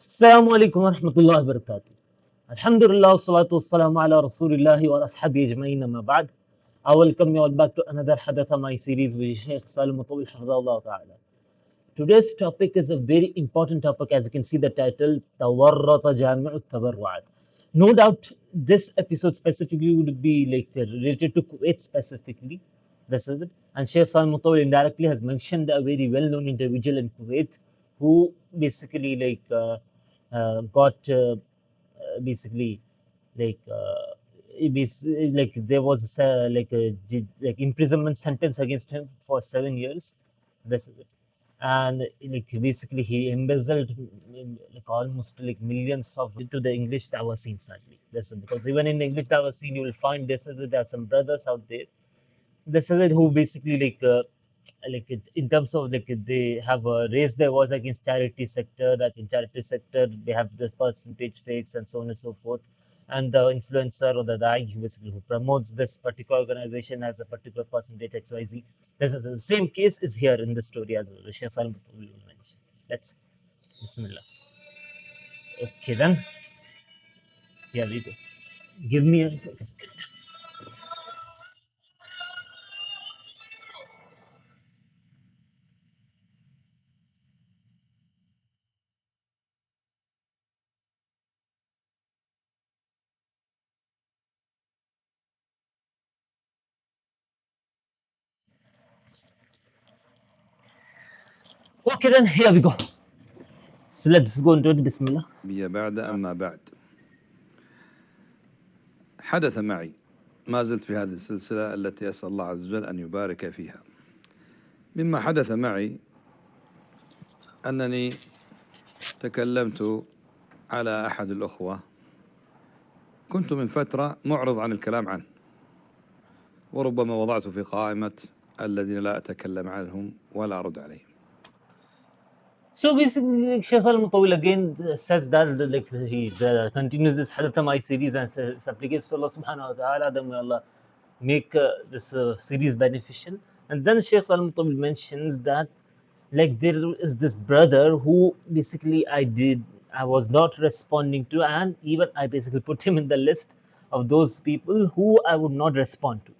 السلام عليكم ورحمة الله وبركاته. الحمد لله والصلاة والسلام على رسول الله وأصحابه أجمعين أما بعد. I welcome you all back to another Hadatha my series with Sheikh Salem Taweel Ta'ala. Today's topic is a very important topic, as you can see the title, Tawarrata Jami'u Tabarru'at. No doubt this episode specifically would be like related to Kuwait specifically. This is it. And Sheikh Salem Taweel indirectly has mentioned a very well-known individual in Kuwait who basically got basically like like there was like imprisonment sentence against him for 7 years. This is it. And like basically he embezzled like almost like millions of to the English tower scene sadly. This is because even in the English tower scene you will find this is it, there are some brothers out there. This is it who basically in terms of like they have raised their voice against charity sector, that in charity sector they have the percentage fix and so on and so forth, and the influencer or the guy who basically who promotes this particular organization has a particular percentage XYZ. This is the same case is here in the story as well. Sheikh Salim will mention. Let's Bismillah. Okay then, here we go. Give me a okay then, here we go. So let's go into it. Bismillah. بعد أما بعد حدث معي ما زلت في هذه السلسلة التي أسأل الله عز وجل أن يبارك فيها. مما حدث معي أنني تكلمت على أحد الأخوة كنت من فترة معرض عن الكلام عنه، وربما وضعت في قائمة الذين لا أتكلم عنهم ولا أرد عليهم. So basically, like Sheikh Salim Tawil again says that like he continues this Hadathamai series and supplicates to Allah Subhanahu wa Taala. Then may Allah make this series beneficial. And then Sheikh Salim Tawil mentions that like there is this brother who basically I was not responding to, and even I basically put him in the list of those people who I would not respond to,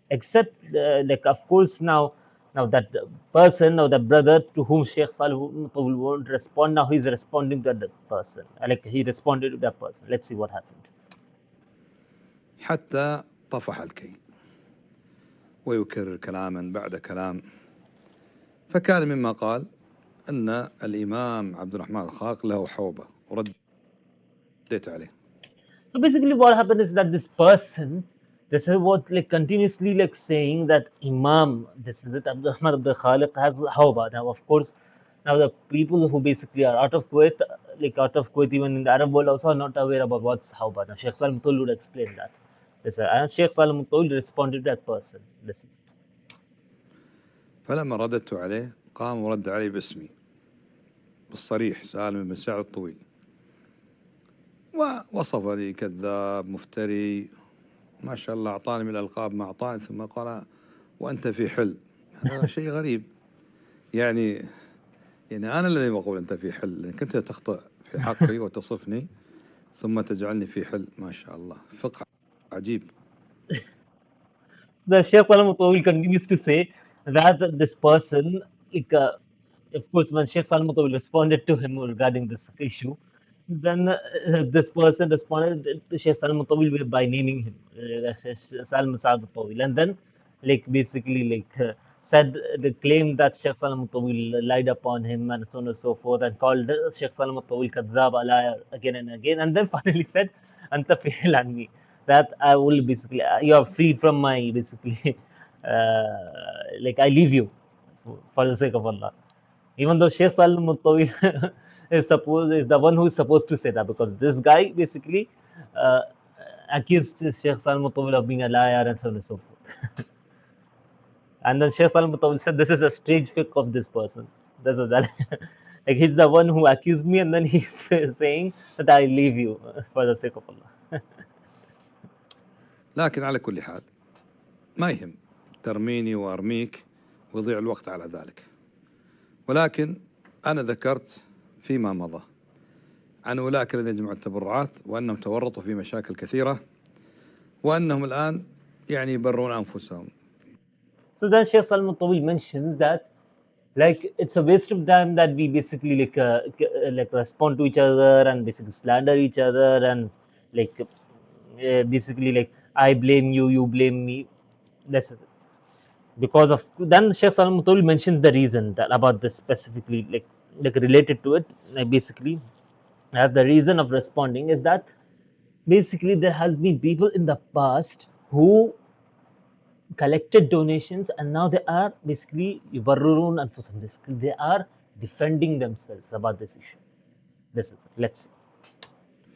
except like of course now that person or the brother to whom Sheikh Salih won't respond, now he's responding to that person, like he responded to that person. Let's see what happened. حتى طفح الكيل ويكرر كلاما بعد كلام، فكان مما قال أن الإمام عبد الرحمن الخاق له حوبة ورديت عليه. So basically what happened is that this person, this is what like continuously like saying that Imam, this is it, Abdul Rahman Abdul Khaliq has Hawba. Now of course, now the people who basically are out of Kuwait, like out of Kuwait, even in the Arab world also are not aware about what's Hawba. Now Sheikh Salim Tul would explain that. This and Sheikh Salim Tul responded to that person. This is it. فلما رددت عليه قام ورد علي باسمي بالصريح، سالم بن سعد الطويل، ووصف لي كذاب مفتري ما شاء الله، أعطاني من الألقاب ما أعطاني، ثم قال وأنت في حل. هذا شيء غريب، يعني أنا الذي بقول أنت في حل، لأنك أنت تخطئ في حقي وتصفني ثم تجعلني في حل. ما شاء الله، فقه عجيب. The Sheikh Salam Tawil continues to say that this person, like, of course, when Sheikh Salam Tawil responded to him regarding this issue, then this person responded to Sheikh Salam Tawil by naming him Salam Saad Tawil, and then like basically said the claim that Sheikh Salam Tawil lied upon him and so on and so forth, and called Sheikh Salam Tawil kadhab, a liar again and again, and then finally said anta fihil anni, that I will basically you are free from my basically like I leave you for the sake of Allah. Even though Sheikh Salim Muttawi is the one who is supposed to say that, because this guy basically uh, accused Sheikh Salim Muttawi of being a liar and so on and so forth. And then Sheikh Salim Muttawi said, "This is a strange fiqh of this person." This is that. Like he's the one who accused me, and then he's saying that I leave you for the sake of Allah. لكن على كل حال ما يهم، ترميني وأرميك ويضيع الوقت على ذلك. ولكن أنا ذكرت فيما مضى عن أولئك الذين يجمعون التبرعات وأنهم تورطوا في مشاكل كثيرة وأنهم الآن يعني يبرون أنفسهم. So then Sheikh Salman Tawil mentions that like it's a waste of time that we basically like respond to each other and basically slander each other and like basically like I blame you, you blame me. This is because of then Sheikh Salman Tawil mentions the reason that about this specifically like related to it like basically as the reason of responding is that basically there has been people in the past who collected donations and now they are basically yubarrurun anfusahum. They are defending themselves about this issue. This is it. Let's see.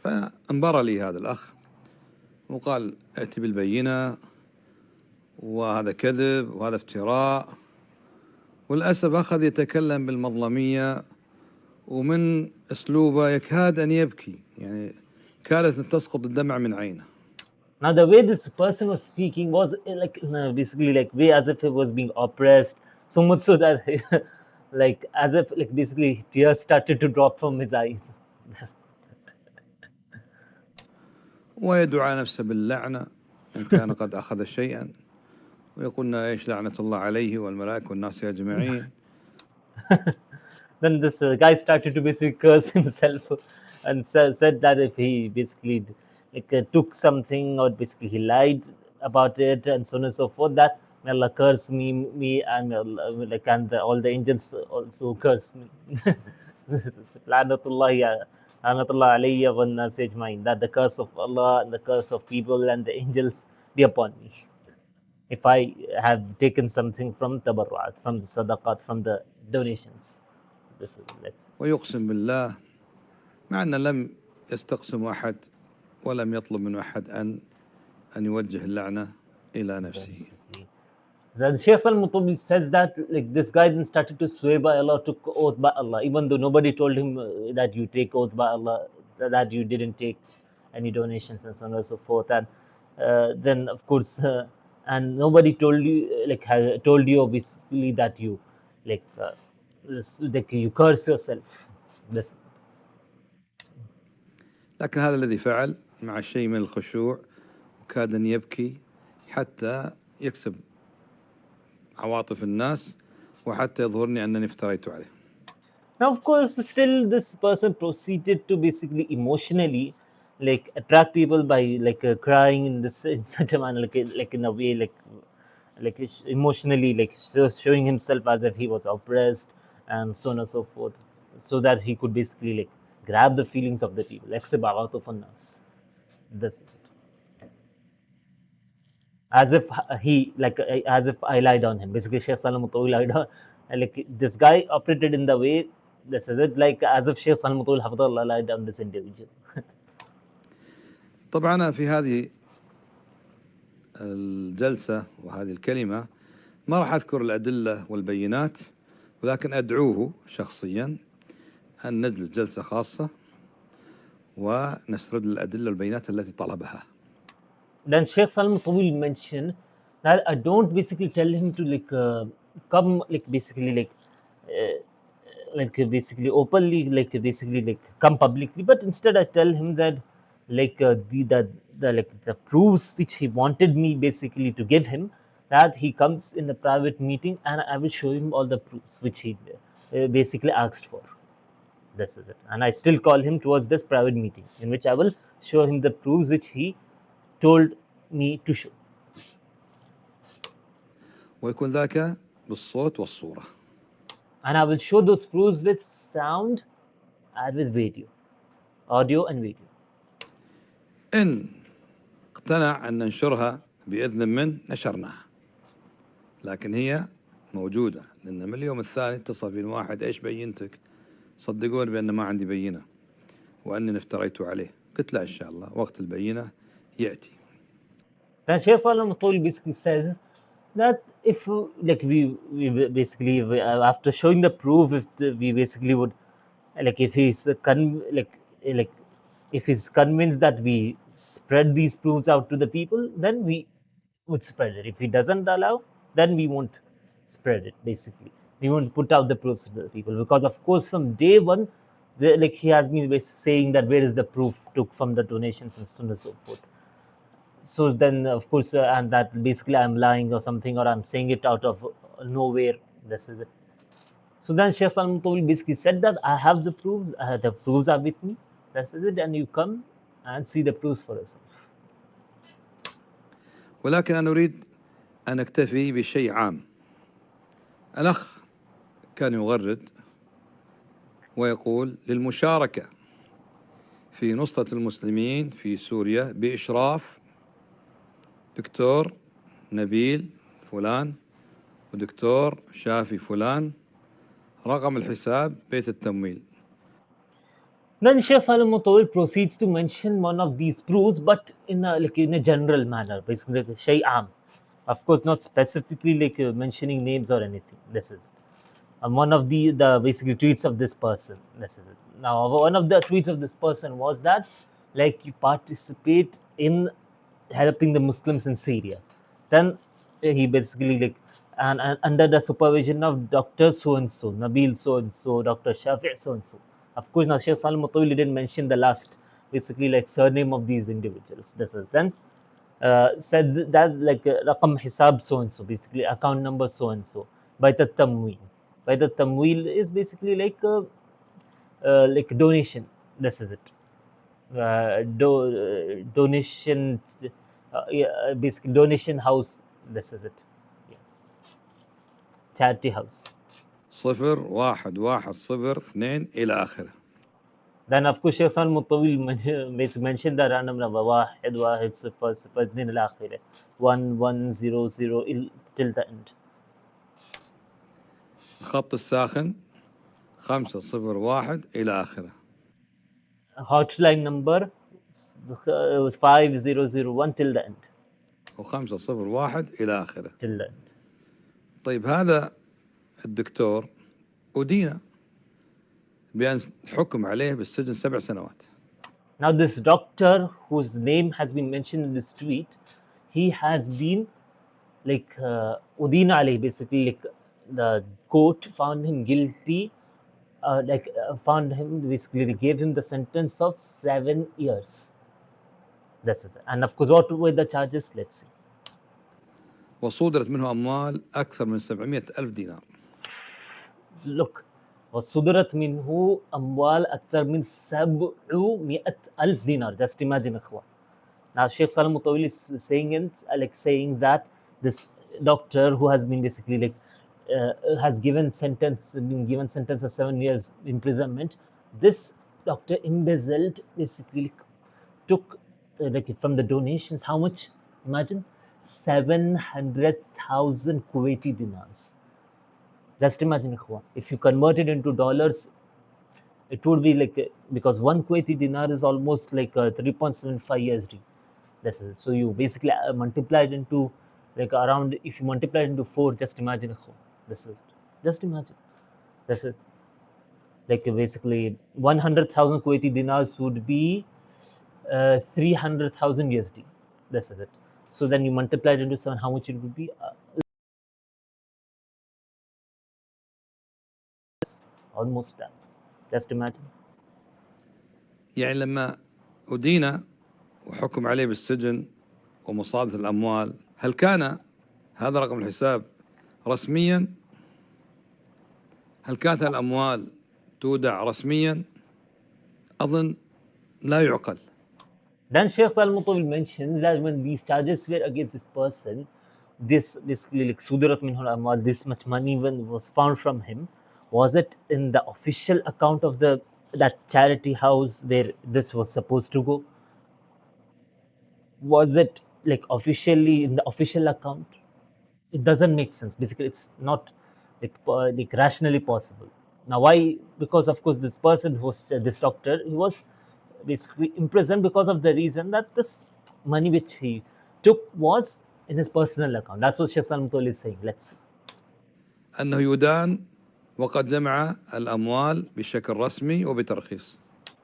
فانبرى لي هذا الأخ وقال ائت بالبينة وهذا كذب وهذا افتراء، وللأسف أخذ يتكلم بالمظلمية ومن أسلوبه يكاد أن يبكي، يعني كادت أن تسقط الدمع من عينه. Now the way this person was speaking was like basically like way as if he was being oppressed, so much so that like as if like basically tears started to drop from his eyes. ويدعو على نفسه باللعنة إن كان قد أخذ شيئا، ويقولنا إيش لعنة الله عليه والملائكة والناس أجمعين. Then this guy started to basically curse himself and said that if he basically like took something or basically he lied about it and so on and so forth, that may Allah curse me and may Allah, like and all the angels also curse me. Lanatullah alayya wa nas ajmain, that the curse of Allah and the curse of people and the angels be upon me if I have taken something from tabarruat, from the sadaqat, from the donations. This is let's. ويقسم بالله مع أن لم يستقسم أحد ولم يطلب من أحد أن يوجه اللعنة إلى نفسه. Then Sheikh Al-Mutabil says that like this guy then started to swear by Allah, took oath by Allah, even though nobody told him that you take oath by Allah, that you didn't take any donations and so on and so forth. And then of course, and nobody told you told you obviously that you like like you curse yourself. This is لكن هذا الذي فعل مع شيء من الخشوع وكاد أن يبكي حتى يكسب عواطف الناس وحتى يظهرني أنني افتريت عليه. Now, of course, still this person proceeded to basically emotionally like attract people by like crying in this in such a manner, like in a way emotionally showing himself as if he was oppressed and so on and so forth, so that he could basically like grab the feelings of the people. This is it. As if he like as if I lied on him. Basically, Sheikh Salam Mutawi lied on, like this guy operated in the way. This is it, like as if Sheikh Salam Mutawi Hafidhullah lied on this individual. طبعا أنا في هذه الجلسة وهذه الكلمة ما راح أذكر الأدلة والبينات، ولكن أدعوه شخصيا أن نجلس جلسة خاصة ونسرد الأدلة والبينات التي طلبها. Then Sheikh Salam Tawil mentioned that I don't basically tell him to like come like basically basically openly basically come publicly, but instead I tell him that like the like the proofs which he wanted me basically to give him, that he comes in a private meeting and I will show him all the proofs which he basically asked for. This is it, and I still call him towards this private meeting in which I will show him the proofs which he told me to show. ويكون ذاك بالصوت والصورة. And I will show those proofs with sound and with video, audio and video. إن اقتنع أن ننشرها بإذن من نشرناها، لكن هي موجودة، لأن من اليوم الثاني اتصل بي واحد إيش بينتك؟ صدقوني بأن ما عندي بينة وأني افتريت عليه. قلت لا إن شاء الله وقت البينة يأتي. Then Sheikh Salam Mutawi basically says that if like we basically after showing the proof, if we basically would like if he's like if he's convinced that we spread these proofs out to the people, then we would spread it. If he doesn't allow, then we won't spread it. Basically, we won't put out the proofs to the people, because of course from day one like he has been saying that where is the proof took from the donations and so on and so forth. So then of course and that basically I'm lying or something, or I'm saying it out of nowhere. This is it. So then Sheikh Salman Taweel basically said that I have the proofs are with me. This is it, and you come and see the proofs for yourself. ولكن أنا أريد أن أكتفي بشيء عام. الأخ كان يغرد ويقول للمشاركة في نصرة المسلمين في سوريا بإشراف دكتور نبيل فلان ودكتور شافي فلان، رقم الحساب بيت التمويل. Then Sheikh Salman Taweel proceeds to mention one of these proofs, but in a general manner, basically like Shay Am. Of course, not specifically like mentioning names or anything. This is one of the basically tweets of this person. This is it. Now, one of the tweets of this person was that like you participate in helping the Muslims in Syria. Then he basically like and under the supervision of Doctor so and so, Nabil so and so, Doctor Shafi so and so. Of course, now Sheikh Salim Mutawili didn't mention the last, basically like surname of these individuals. This is then said that like Raqam Hisab so and so, basically account number so and so, by the Tamweel. By the Tamweel is basically like donation. This is it. Donation, yeah, basically donation house. This is it. Yeah. Charity house. 0110 إلى آخره. Then of course Sheikh San Mutawil mentioned the random number 110 إلى آخره 1100 till the end. الخط الساخن 501 إلى آخره. Hotline number 5001 till the end. و501 إلى آخره. Till the end. طيب هذا الدكتور أدين بأن حكم عليه بالسجن 7 سنوات. Now this doctor whose name has been mentioned in this tweet, he has been like Udina alayhi, basically like the court found him guilty, found him, basically gave him the sentence of 7 years. That's it. And of course, what were the charges? Let's see. وصودرت منه أموال أكثر من 700 ألف دينار. Look, وصدرت منه أموال أكثر من 700 ألف دينار. Just imagine, إخوة. Now, Sheikh Salam Mutawili is saying that this doctor who has been basically has been given sentence of 7 years imprisonment. This doctor embezzled, basically took from the donations. How much? Imagine 700,000 Kuwaiti dinars. Just imagine, ikhwan, if you convert it into dollars, it would be like because one Kuwaiti dinar is almost like 3.75 USD. This is so you basically multiply it into like around, if you multiply it into 4, just imagine, ikhwan, this is just imagine, this is like basically 100,000 Kuwaiti dinars would be 300,000 USD. This is it. So then you multiply it into 7, how much it would be? Almost that. Just imagine. يعني لما أدين وحكم عليه بالسجن ومصادرة الأموال، هل كان هذا رقم الحساب رسميا؟ هل كانت الأموال تودع رسميا؟ أظن لا يعقل. Then Sheikh Salman mentions that when these charges were against this person, this basically like Sudarat Minhul Amal, this much money when was found from him, was it in the official account of that charity house where this was supposed to go? Was it like officially in the official account? It doesn't make sense. Basically, it's not like rationally possible. Now, why? Because of course, this person who was this doctor, he was basically imprisoned because of the reason that this money which he took was in his personal account. That's what Sheikh Salam Tol is saying. Let's see. أنه يدان وقد جمع الأموال بشكل رسمي وبترخيص.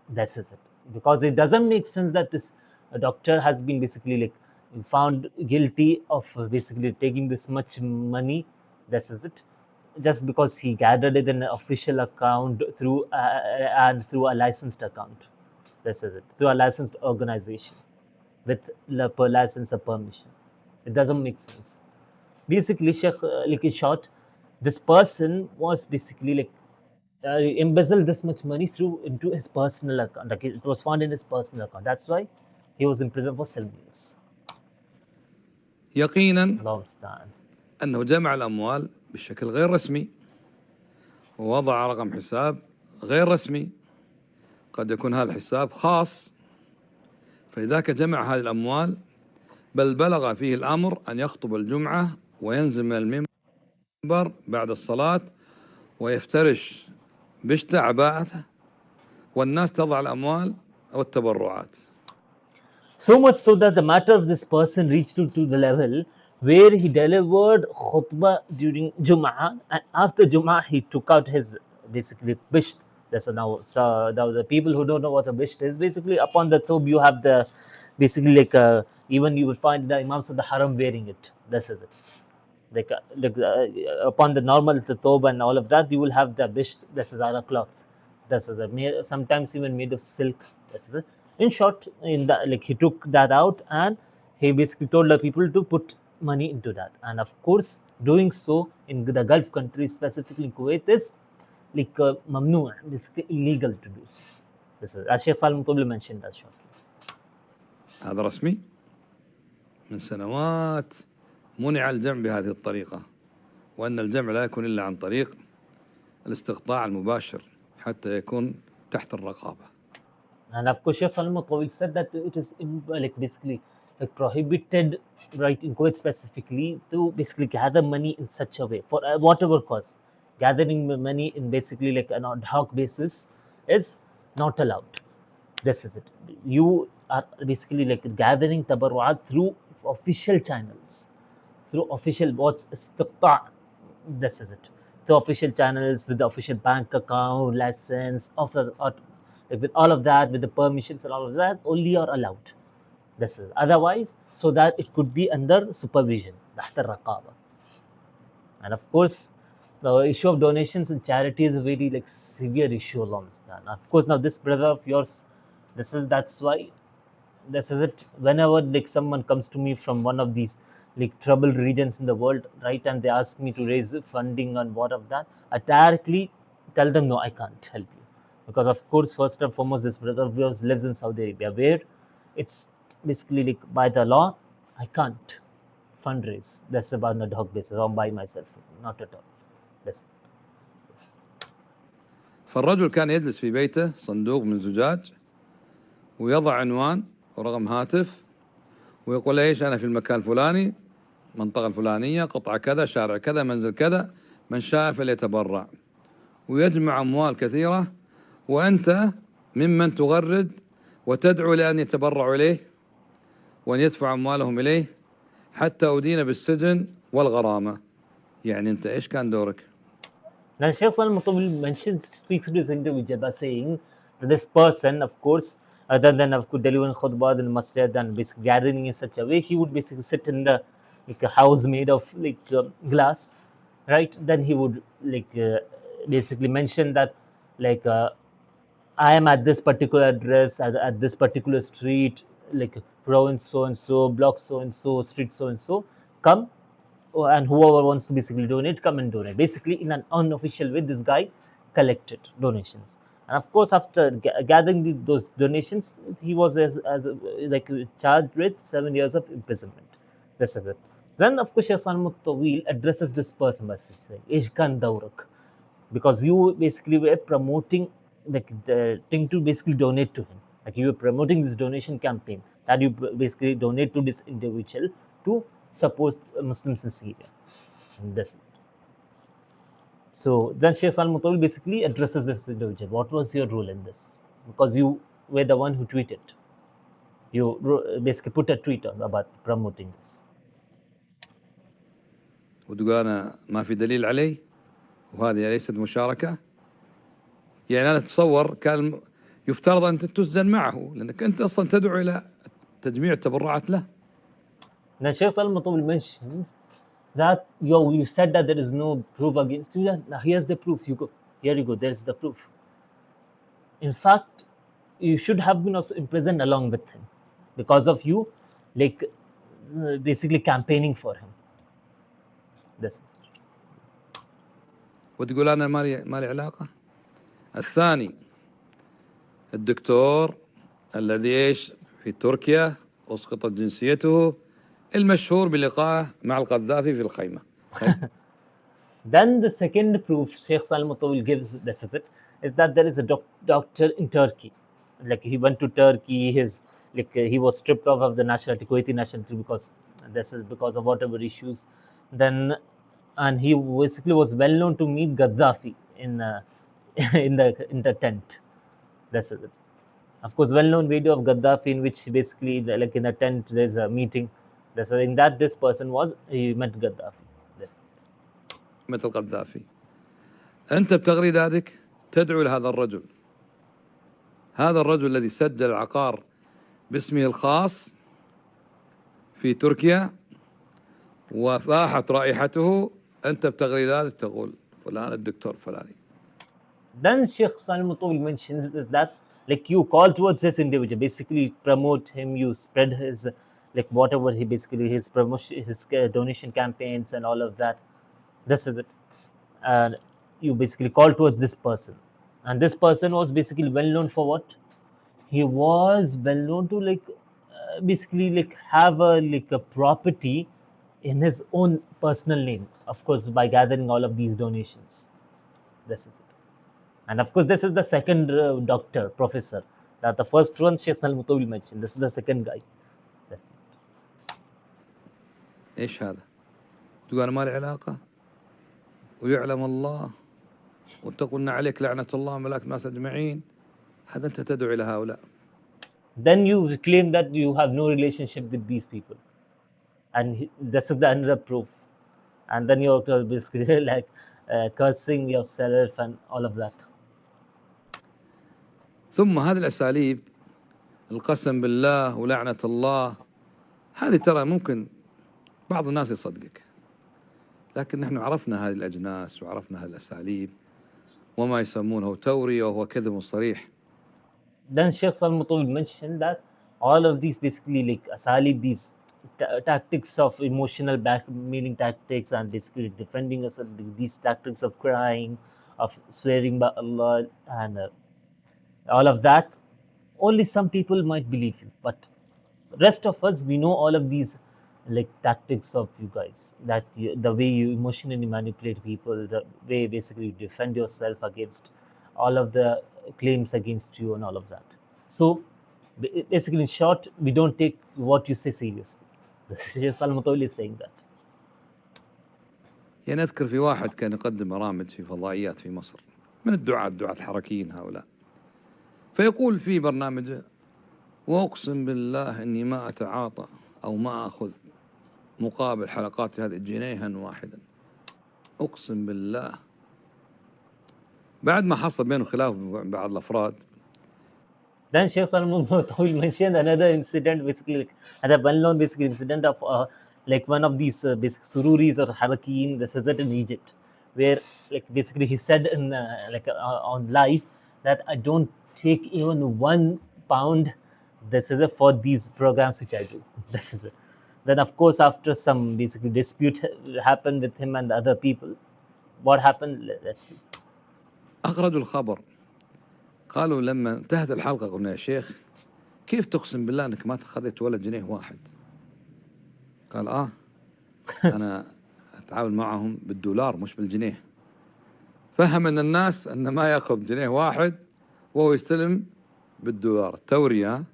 This is it. Because it doesn't make sense that this doctor has been basically like found guilty of basically taking this much money. This is it. just because he gathered it in an official account through and through a licensed account. This is it, through a licensed organization with per license or permission. It doesn't make sense. Basically, Sheikh, like in short, this person was basically like embezzled this much money through into his personal account. Like it was found in his personal account. That's why he was in prison for 7 years. يقينا Allah musta'an. أنه جمع الأموال بشكل غير رسمي ووضع رقم حساب غير رسمي، قد يكون هذا الحساب خاص، فلذلك جمع هذه الأموال، بل بلغ فيه الأمر أن يخطب الجمعة وينزل من المنبر بعد الصلاة ويفترش بشت عباءته والناس تضع الأموال والتبرعات. So much so that the matter of this person reached to the level where he delivered khutbah during Jum'ah, and after Jum'ah he took out his basically bisht. That's now, so now the people who don't know what a bisht is, basically upon the thobe you have the basically like even you will find the imams of the haram wearing it. This is it. Like upon the normal thobe and all of that, you will have the bisht. This is a cloth. This is a sometimes even made of silk. This is it. In short, in the like he took that out and he basically told the people to put money into that. And of course, doing so in the Gulf countries, specifically in Kuwait, is like mamnu, basically illegal to do so. This is as Sheikh Salem mentioned that shortly. هذا رسمي. من سنوات منع الجمع بهذه الطريقة، وأن الجمع لا يكون إلا عن طريق الاستقطاع المباشر حتى يكون تحت الرقابة. And of course, Sheikh Salem said that it is like basically like prohibited, right, in Kuwait specifically, to basically gather money in such a way for whatever cause. Gathering money in basically like an ad hoc basis is not allowed. This is it. You are basically like gathering tabarruat through official channels, through official what's istiqta'. This is it. Through official channels with the official bank account, license, of the with all of that, with the permissions and all of that, only are allowed. This is otherwise, so that it could be under supervision, تحت الرقابة. And of course, the issue of donations and charity is a very like severe issue. Allah Mustaan. Of course, now this brother of yours, that's why this is it. Whenever like someone comes to me from one of these like troubled regions in the world, right, and they ask me to raise funding on what of that, I directly tell them no, I can't help you, because of course, first and foremost, this brother of yours lives in Saudi Arabia, where it's basically like by the law, I can't fundraise. That's about an ad hoc basis or by myself, not at all. This is. فالرجل كان يجلس في بيته صندوق من زجاج ويضع عنوان ورقم هاتف ويقول ايش انا في المكان الفلاني، منطقة الفلانية، قطعة كذا، شارع كذا، منزل كذا، من شاء فليتبرع، ويجمع أموال كثيرة، وأنت ممن تغرد وتدعو لأن يتبرعوا إليه وأن يدفع أموالهم إليه حتى أدين بالسجن والغرامة. يعني أنت إيش كان دورك؟ Now, Sheikh Salem speaks to this individual by saying that this person, of course, other than of course delivering khutbah in the masjid and basically gathering in such a way, he would basically sit in the like a house made of like glass, right? Then he would like basically mention that like I am at this particular address at this particular street, like province so and so, block so and so, street so and so. Come, and whoever wants to basically donate, come and donate. Basically, in an unofficial way, this guy collected donations, and of course, after gathering those donations, he was as like charged with 7 years of imprisonment. This is it. Then, of course, Sheikh Taweel addresses this person by saying, "Ishkan Daurak," because you basically were promoting the thing to basically donate to him. Like you were promoting this donation campaign that you basically donate to this individual to support Muslims in Syria. And this is it. So then Sheikh Salem basically addresses this individual. What was your role in this? Because you were the one who tweeted. You basically put a tweet on about promoting this. وتقول أنا ما في دليل علي وهذه ليست مشاركة. يعني أنا أتصور كان يفترض أن تسجن معه لأنك أنت أصلا تدعو إلى تجميع التبرعات له. Now Sheikh Salem mentions that you said that there is no proof against you. Now here's the proof. You go, here you go. There's the proof. In fact, you should have been also imprisoned along with him because of you, like basically campaigning for him. This is it. وتقول أنا ما لي علاقة. الثاني الدكتور الذي إيش في تركيا أسقطت جنسيته المشهور بلقائه مع القذافي في الخيمة. Then the second proof Sheikh Salem gives, this is it, is that there is a doctor in Turkey. Like he went to Turkey, he was stripped off of the nationality, Kuwaiti nationality, because this is because of whatever issues. Then, and he basically was well known to meet Gaddafi in in the tent. This is it. Of course, well known video of Gaddafi in which basically like in a tent there's a meeting. This in that this person he met Gaddafi. This. مثل القذافي. أنت بتغريداتك تدعو لهذا الرجل، هذا الرجل الذي سجل العقار باسمه الخاص في تركيا وفاحت رائحته، أنت بتغريداتك تقول فلان الدكتور فلاني. Then Sheikh Salem mentions is that like you call towards this individual, basically promote him, you spread his like whatever he basically his promotion, his donation campaigns and all of that. This is it. And you basically call towards this person, and this person was basically well known for what? He was well known to like basically like have a property in his own personal name, of course, by gathering all of these donations. This is it. And of course, this is the second doctor, professor. That the first one Sheikh Salem mentioned. This is the second guy. This is it. إيش هذا؟ تقول أنا ما لي علاقة ويعلم الله وتقولن عليك لعنة الله وملائكة الناس أجمعين. هذا أنت تدعو إلى هؤلاء. Then you claim that you have no relationship with these people, and this is the another proof. And then you're basically like cursing yourself and all of that. ثم هذه الأساليب القسم بالله ولعنة الله هذه ترى ممكن بعض الناس يصدقك، لكن نحن عرفنا هذه الأجناس وعرفنا هذه الأساليب وما يسمونه تورية وهو كذب صريح. Then Sheikh Salem mentioned that all of these basically like asalib, these tactics of emotional blackmailing tactics and basically defending us, these tactics of crying, of swearing by Allah and all of that, only some people might believe you, but rest of us, we know all of these like tactics of you guys, that the way you emotionally manipulate people, the way basically you defend yourself against all of the claims against you and all of that. So basically in short, we don't take what you say seriously. The Sheikh Salem is saying that. يعني أذكر في واحد كان يقدم برامج في فضائيات في مصر من الدعاة الحركيين هؤلاء، فيقول في برنامجه وأقسم بالله أني ما أتعاطى أو ما أخذ مقابل حلقات هذه جنيها واحدا، أقسم بالله. بعد ما حصل بينه خلاف بعض الأفراد. Then Sheikh Salman mentioned another incident, basically like another well-known basically incident of like one of these basic sururis or harakin, this is it in Egypt, where like basically he said in on live that I don't take even £1. This is it for these programs which I do. This is it. Then of course after some basically dispute happened with him and the other people, what happened? Let's see. أخرجوا الخبر قالوا لما انتهت الحلقة قلنا يا شيخ كيف تقسم بالله أنك ما أخذت ولا جنيه واحد؟ قال أنا أتعامل معهم بالدولار مش بالجنيه. فهم أن الناس أن ما يأخذ جنيه واحد وهو يستلم بالدولار. التورية.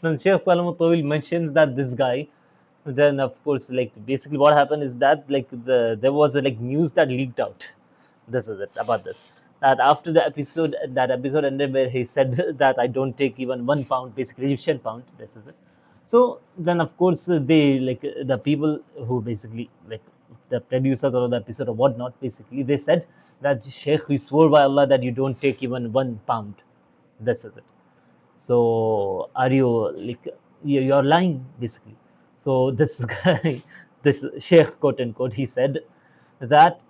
Then Sheikh Salem Taweel mentions that this guy, then of course like basically what happened is that like there was a like news that leaked out. This is it about this, that after the episode, that episode ended where he said that I don't take even £1, basically Egyptian pound. This is it. So then of course they like the people who basically like the producers of the episode or whatnot, basically they said that Sheikh, you swore by Allah that you don't take even £1. This is it. So are you like you're lying basically? So this guy this Sheikh, quote unquote, he said that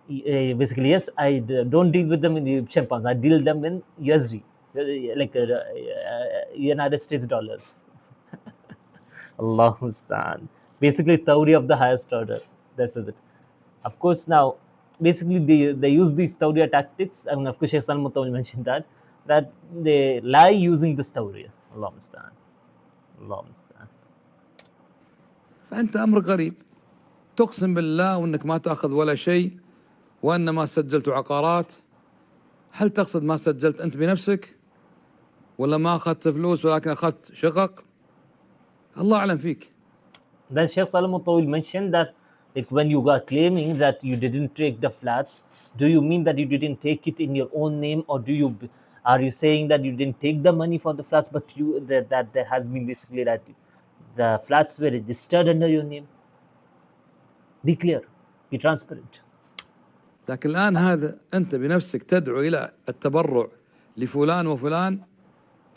basically, yes, I don't deal with them in Egyptian pounds. I deal them in USD, like United States dollars. Allah Mustaan. Basically, Tawri of the highest order. This is it. Of course, now, basically, they use these Tawriya tactics. And of course, Sheikh Salman mentioned that they lie using this Tawriya. Allah Mustaan. Allah Mustaan. فأنت أمر غريب، تقسم بالله وأنك ما تأخذ ولا شيء، وأن ما سجلت عقارات. هل تقصد ما سجلت أنت بنفسك، ولا ما أخذت فلوس ولكن أخذت شقق؟ الله أعلم فيك. Then Sheikh Salem mentioned that, like, when you are claiming that you didn't take the flats, do you mean that you didn't take it in your own name, or are you saying that you didn't take the money for the flats, but that there has been basically that the flats were registered under your name? Be clear, be transparent. لكن الآن هذا أنت بنفسك تدعو إلى التبرع لفلان وفلان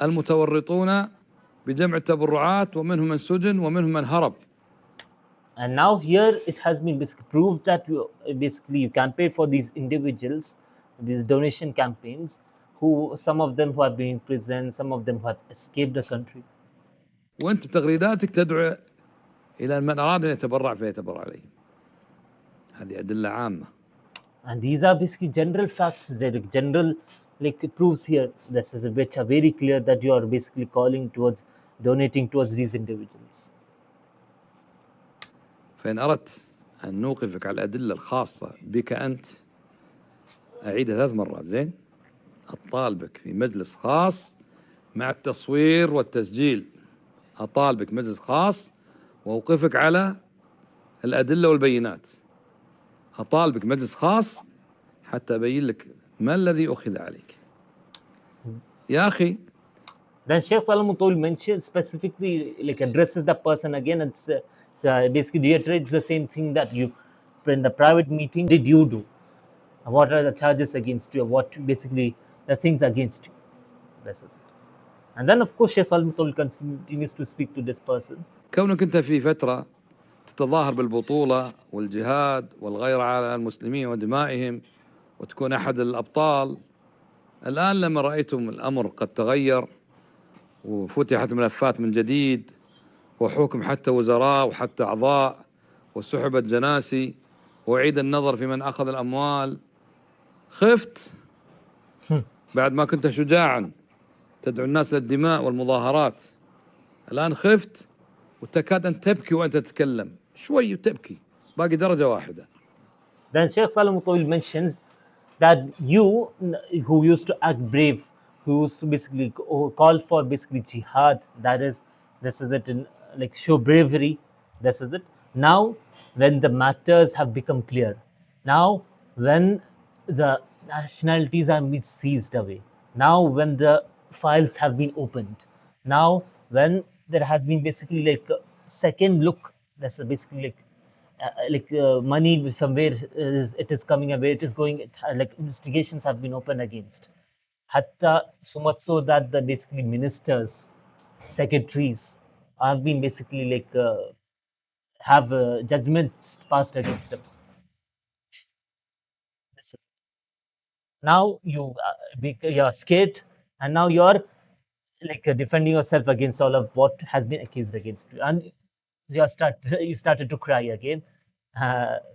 المتورطون بجمع التبرعات، ومنهم من سجن ومنهم من هرب. And now here it has been basically proved that you campaign for these individuals, these donation campaigns, some of them who have been in prison, some of them who have escaped the country. وأنت بتغريداتك تدعو إلى من أراد أن يتبرع فيتبرع عليه. هذه أدلة عامة. And these are basically general facts, general proofs here. This is which are very clear that you are basically calling towards donating towards these individuals. فإن أردت أن نوقفك على الأدلة الخاصة بك أنت، أعيدها 3 مرات زين. أطالبك في مجلس خاص مع التصوير والتسجيل، أطالبك مجلس خاص وأوقفك على الأدلة والبينات. أطالبك مجلس خاص حتى أبين لك ما الذي أخذ عليك يا أخي. Then Sheikh Salem mentioned specifically, addresses the person again, and basically reiterates the same thing that you, in the private meeting, did you do? What are the charges against you? What basically the things against you? This is it. And then of course Sheikh Salem continues to speak to this person. كونك أنت في فترة تتظاهر بالبطولة والجهاد والغيرة على المسلمين ودمائهم وتكون أحد الأبطال، الآن لما رأيتم الأمر قد تغير وفتحت ملفات من جديد وحكم حتى وزراء وحتى أعضاء وسحبت جناسي وعيد النظر في من أخذ الأموال، خفت بعد ما كنت شجاعا تدعو الناس للدماء والمظاهرات، الآن خفت وتكاد أن تبكي وأنت تتكلم، شوي وتبكي، باقي درجة واحدة. Then Sheikh Salem mentions that you, who used to act brave, who used to basically call for basically jihad, this is it, in show bravery, this is it. Now when the matters have become clear, now when the nationalities are being seized away, now when the files have been opened, now when there has been basically a second look, that's basically money from where it is coming and where it is going, investigations have been opened against, hatta so much so that the basically ministers, secretaries have been basically have judgments passed against them. This is, now you're scared, and now you're defending yourself against all of what has been accused against you, and you started to cry again,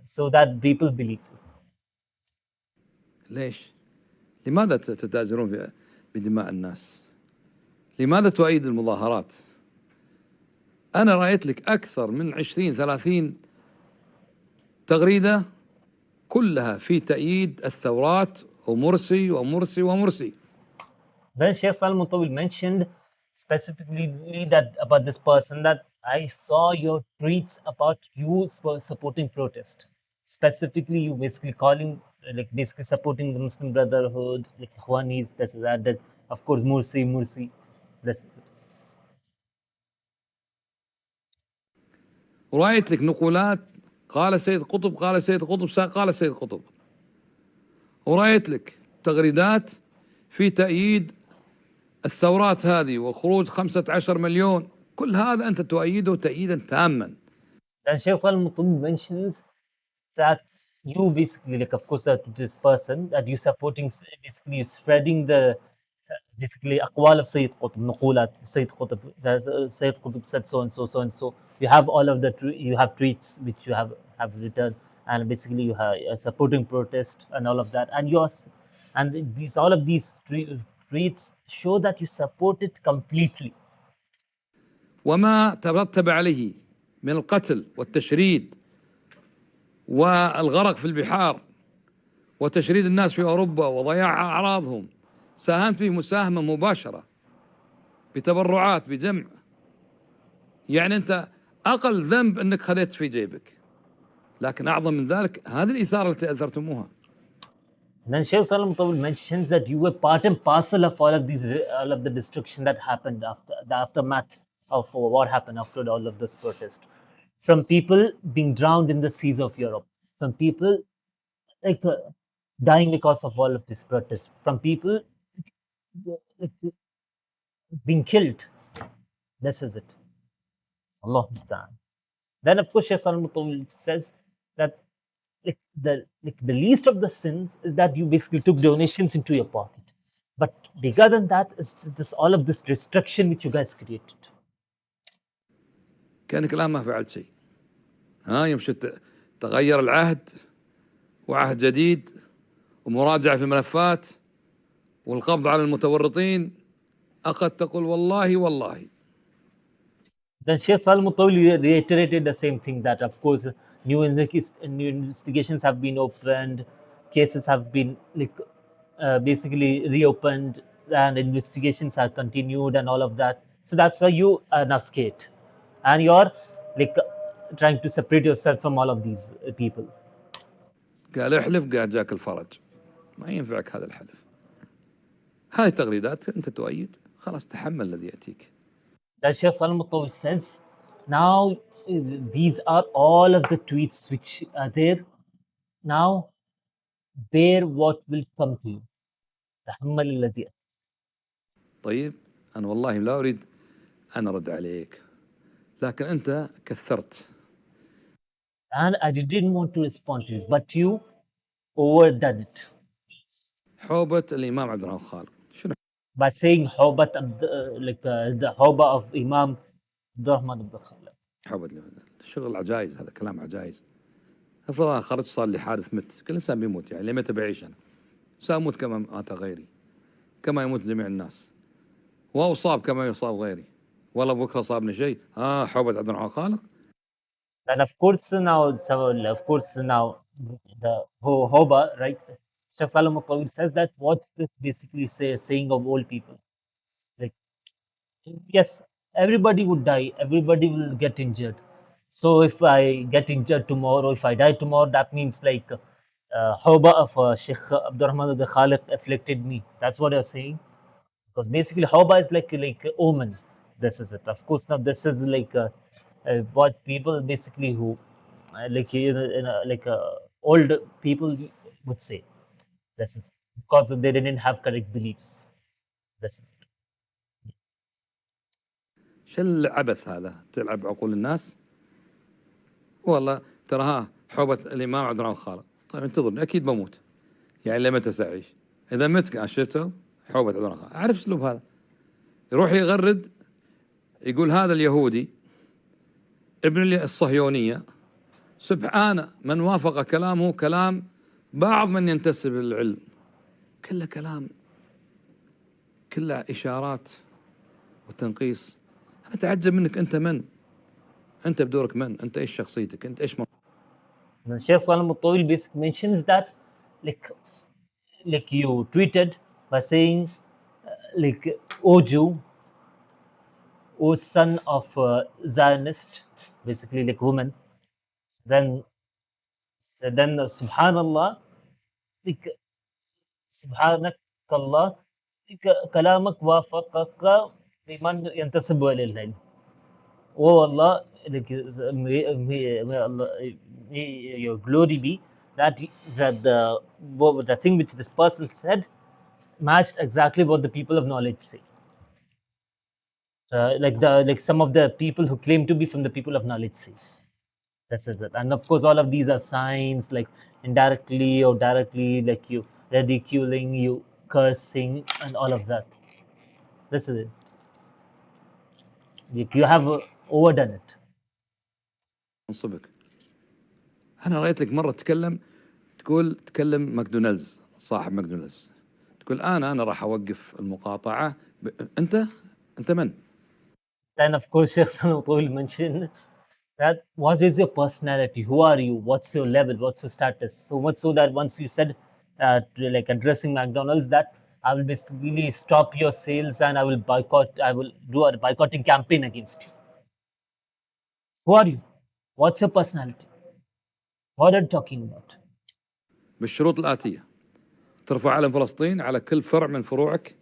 so that people believe you. ليش؟ لماذا تتاجرون بدماء الناس؟ لماذا تؤيد المظاهرات؟ أنا رأيت لك أكثر من 20-30 تغريدة كلها في تأييد الثورات ومرسي ومرسي ومرسي. Then Sheikh Salem mentioned specifically that about this person, that I saw your tweets about you supporting protest. Specifically, you basically calling, basically supporting the Muslim Brotherhood, Ikhwanis, that of course, Mursi, this is it. ورأيت لك نقولات قال سيد قطب قال سيد قطب قال سيد قطب، ورأيت لك تغريدات في تأييد الثورات هذه وخروج 15 مليون، كل هذا أنت تؤيده تأييدا تاما. Then Sheikh Salim mentions that you basically, like, of course, that this person that you supporting, basically you spreading the basically aqwal of Sayyid Qutb, nuqulat Sayyid Qutb, Sayyid Qutb said so and so, so and so. You have all of the you have tweets which you have written, and basically you have supporting protest and all of that, and yours, and these all of these tweets show that you support it completely. وما ترتب عليه من القتل والتشريد والغرق في البحار وتشريد الناس في أوروبا وضياع أعراضهم، ساهمت فيه مساهمة مباشرة بتبرعات بجمع. يعني أنت أقل ذنب أنك خذيت في جيبك، لكن أعظم من ذلك هذه الإثارة التي أثرتموها. Then Sheikh Salam Tawil mentions that you were part and parcel of all of these, all of the destruction that happened after the aftermath of what happened after all of this protest. From people being drowned in the seas of Europe, from people like dying because of all of this protest, from people like, being killed. This is it. Allah Mustaan. Then of course Sheikh Salam Tawil says that the least of the sins is that you basically took donations into your pocket. But bigger than that is this all of this destruction which you guys created. كأنك الآن ما فعلت شيء. يوم شئت تغير العهد وعهد جديد ومراجعة في الملفات والقبض على المتورطين، أقد تقول والله والله. Then Sheikh Salim Mutawli reiterated the same thing, that of course new investigations have been opened, cases have been like basically reopened, and investigations are continued and all of that. So that's why you are now scared, and you're like trying to separate yourself from all of these people. قال احلف، قال جاك الفرج، ما ينفعك هذا الحلف. هاي تغريدات أنت تؤيد، خلاص تحمل الذي يأتيك. That Sheikh Salim Mutawli says, now these are all of the tweets which are there. Now bear what will come to you. تحمل الذي أتى. طيب أنا والله لا أريد أن أرد عليك، لكن أنت كثرت. And I didn't want to respond to it, but you overdone it حوبة الإمام عبد الرحمن الخالق، شنو؟ by saying Hawbat the Hawba of Imam Abdurrahman Abdul Khalid. حوبة شغل عجايز، هذا كلام عجايز. افرض أنا خرجت صار لي حادث مت، كل إنسان بيموت، يعني لمتى بعيش أنا؟ سأموت كما مات غيري، كما يموت جميع الناس، وأصاب كما يصاب غيري، والله بكرة صابني شيء، حوبة عبد الرحمن الخالق. And of course now, the Hawba, right? Sheikh Salam Mutawil says that what's this basically saying of old people? Like, yes, everybody would die, everybody will get injured. So if I get injured tomorrow, if I die tomorrow, that means like Hawba of Sheikh Abdurrahman the Khaliq afflicted me. That's what you're saying. Because basically Hawba is like omen. This is it. Of course, now this is like what people basically who like like old people would say. This is because they didn't have correct beliefs. This is it. شو العبث هذا؟ تلعب عقول الناس؟ والله ترى حوبة الإمام عبد الرحمن الخالق. طيب انتظرني، أكيد بموت، يعني لمتى سأعيش؟ إذا مت شفته حوبة عبد الرحمن الخالق. أعرف أسلوب هذا، يروح يغرد، يقول هذا اليهودي ابن الصهيونية، سبحان من وافق كلامه كلام بعض من ينتسب للعلم، كله كلام، كله إشارات وتنقيص. أنا أتعجب منك، أنت من؟ أنت بدورك من؟ أنت إيش شخصيتك؟ أنت إيش The Sheikh Salam Mutawil basically mentions that like you tweeted by saying like O Jew, O son of Zionist, basically like woman. Then Subhanallah, like Subhanakallah, كلامك وافقك بمن ينتسب إلى العلم. Oh Allah, like may Allah, may your glory be that the thing which this person said matched exactly what the people of knowledge say. Like some of the people who claim to be from the people of knowledge say. This is it. And of course, all of these are signs, like indirectly or directly, like you ridiculing, you cursing, and all of that. This is it. You have overdone it. منصبك. أنا رأيت لك مرة تكلم ماكدونالدز، صاحب ماكدونالدز، تقول أنا راح أوقف المقاطعة. أنت من؟ Then, of course, Sheikh Salem will mention that what is your personality? Who are you? What's your level? What's your status? So much so that once you said, like addressing McDonald's, that I will basically stop your sales and I will boycott, I will do a boycotting campaign against you. Who are you? What's your personality? What are you talking about? بالشروط الآتية: ترفع علم فلسطين على كل فرع من فروعك،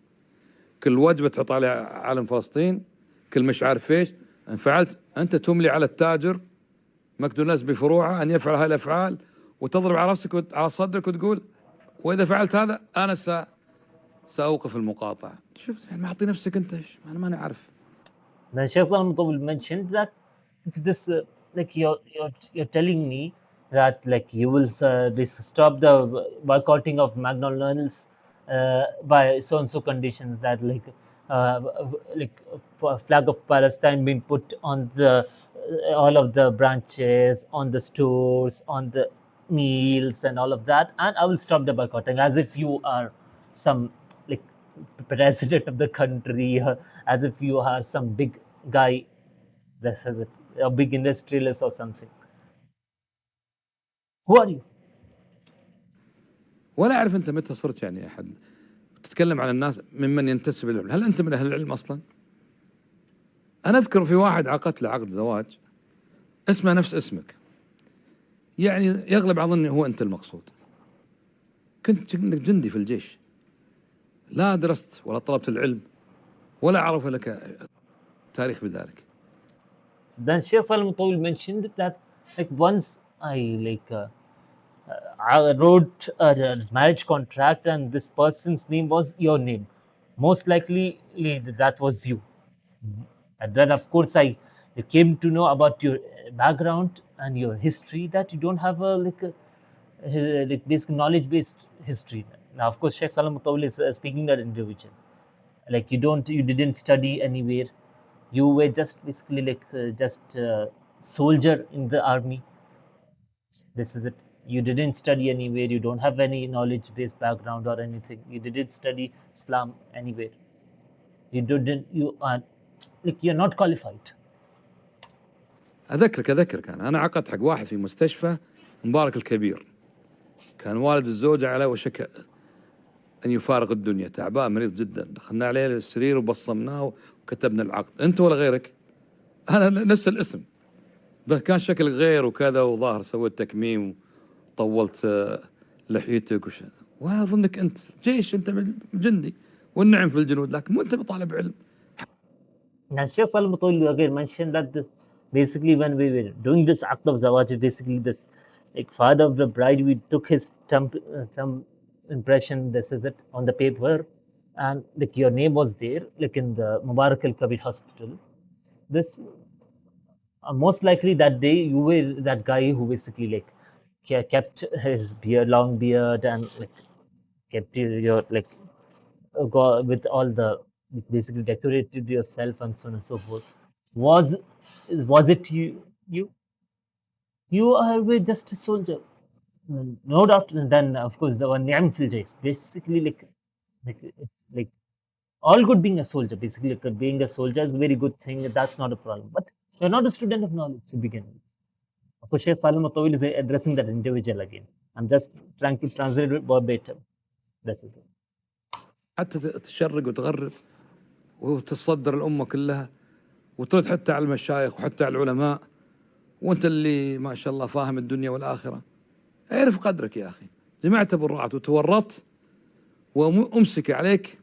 كل وجبة تحط عليها علم فلسطين، كل مش عارف ايش. ان فعلت انت تملي على التاجر ماكدونالدز بفروعه ان يفعل هذه الافعال، وتضرب على راسك على صدرك وتقول واذا فعلت هذا انا ساوقف المقاطعه. شفت يعني معطي نفسك انت ايش؟ انا ماني عارف. Then Sheikh Salman mentioned that this, like you're telling me that like you will stop the boycotting of McDonald's by so and so conditions, that uh, like for a flag of Palestine being put on the all of the branches, on the stores, on the meals, and all of that, and I will stop the boycotting, as if you are some like president of the country, as if you are some big guy. This is it, a big industrialist or something. Who are you? ولا اعرف انت متى صرت يعني احد تتكلم عن الناس ممن ينتسب للعلم. هل انت من اهل العلم اصلا؟ انا اذكر في واحد عقدت له عقد زواج اسمه نفس اسمك، يعني يغلب على ظني هو انت المقصود. كنت انك جندي في الجيش، لا درست ولا طلبت العلم ولا أعرف لك تاريخ بذلك. Then Sheikh Salim Taweel mentioned that like once I wrote a marriage contract and this person's name was your name. Most likely that was you. And then of course I came to know about your background and your history, that you don't have a like basic knowledge based history. Now of course Sheikh Salam Mutawal is speaking that individual. Like you didn't study anywhere. You were just basically just soldier in the army. This is it. You didn't study anywhere. You don't have any knowledge based background or anything. You didn't study Islam anywhere. You didn't. You are like you're not qualified. أذكرك أنا عقدت حق واحد في مستشفى مبارك الكبير، كان والد الزوجة على وشك أن يفارق الدنيا، تعبان مريض جدا، دخلنا عليه السرير وبصمناه وكتبنا العقد. أنت ولا غيرك؟ أنا نفس الاسم، بس كان شكل غير وكذا، وظاهر سويت تكميم وطولت لحيتك وأظنك أنت جيش، أنت جندي والنعم في الجنود، لكن مو أنت بطالب علم. Now, Sheikh Salim Mutawalli again mentioned that this, basically when we were doing this act of zawaj, basically this like father of the bride, we took his some impression. This is it on the paper, and like your name was there, like in the Mubarak Al Kabir hospital. This most likely that day you were that guy who basically like kept his beard, long beard, and like kept your like with all the basically decorated yourself and so on and so forth. Was it you are were just a soldier? No doubt. And then of course the one ni'am fil jays, basically like it's like all good being a soldier, basically like being a soldier is a very good thing, that's not a problem, but you're not a student of knowledge to begin with. Of course Sheikh Salim Tawil is addressing that individual again. I'm just trying to translate it verbatim. This is it. حتى تشرق وتغرب وتصدر الأمة كلها وترد حتى على المشايخ وحتى على العلماء، وانت اللي ما شاء الله فاهم الدنيا والآخرة. اعرف قدرك يا أخي. جمعت بالرعاة وتورطت وأمسك عليك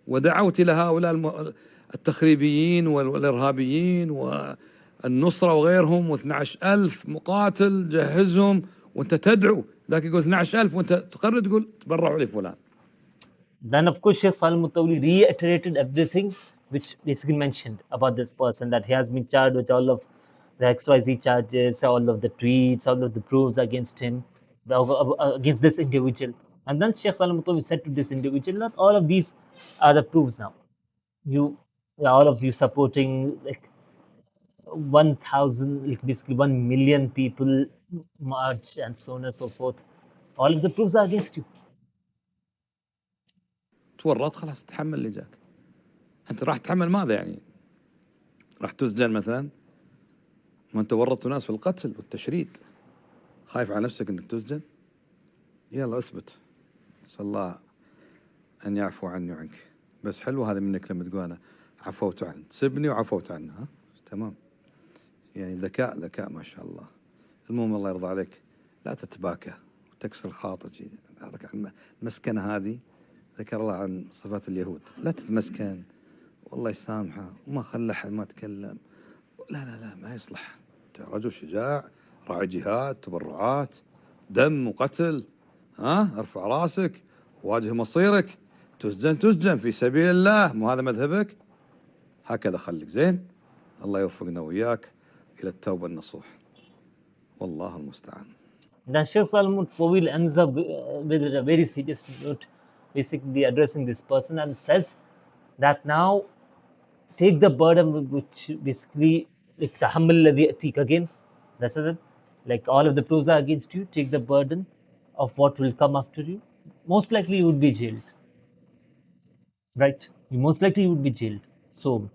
ودعوت إلى هؤلاء التخريبيين والإرهابيين والنصرة وغيرهم، و12,000 مقاتل جهزهم، وانت تدعو ذاك يقول 12,000 وانت تقرر تقول تبرعوا لفلان. Then, of course, Sheikh Salim Mutawli reiterated everything which basically mentioned about this person, that he has been charged with all of the XYZ charges, all of the tweets, all of the proofs against him, against this individual. And then Sheikh Salem said to this individual that all of these are the proofs now. You, all of you supporting like 1,000, like basically 1 million people march and so on and so forth. All of the proofs are against you. تورط خلاص تحمل اللي جاك. أنت راح تحمل ماذا يعني؟ راح تسجن مثلا؟ ما أنت ورطت ناس في القتل والتشريد، خايف على نفسك أنك تسجن؟ يلا اثبت، نسأل الله أن يعفو عني وعنك. بس حلو هذا منك لما تقول أنا عفوت عنه، تسبني وعفوت عنه، ها؟ تمام. يعني ذكاء ما شاء الله. المهم الله يرضى عليك، لا تتباكى وتكسر خاطر. المسكنة هذه ذكر الله عن صفات اليهود، لا تتمسكن والله يسامحه وما خلى أحد ما تكلم. لا ما يصلح. أنت رجل شجاع، راعي جهاد، تبرعات، دم وقتل، ها؟ ارفع راسك، واجه مصيرك، تسجن في سبيل الله، مو هذا مذهبك؟ هكذا خليك زين. الله يوفقنا وياك إلى التوبة النصوح، والله المستعان. Then Sheikh Salman Taweel ends up with a very serious note, basically addressing this person and says that now take the burden, which basically like tahammul alladhi yatik, again that's it, like all of the proofs are against you, take the burden of what will come after you. Most likely you would be jailed, right? You most likely would be jailed, so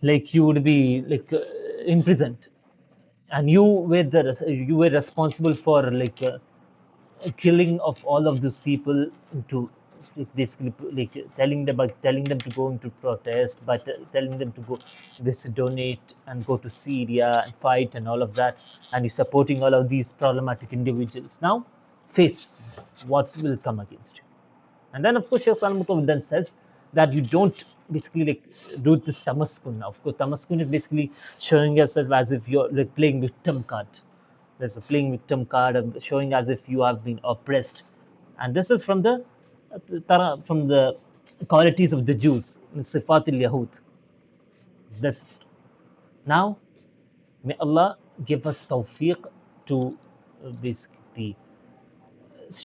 like you would be like imprisoned, and you were responsible for like killing of all of those people, to like, basically like telling them to go into protest, but telling them to go this donate and go to Syria and fight and all of that, and you're supporting all of these problematic individuals. Now face what will come against you. And then, of course, Sheikh Salmutov then says that you don't basically like do this tamaskun. Now, of course, tamaskun is basically showing yourself as if you're like playing victim card. There's a playing victim card of showing as if you have been oppressed. And this is from the qualities of the Jews, in Sifat al Yahud. This now, may Allah give us tawfiq to basically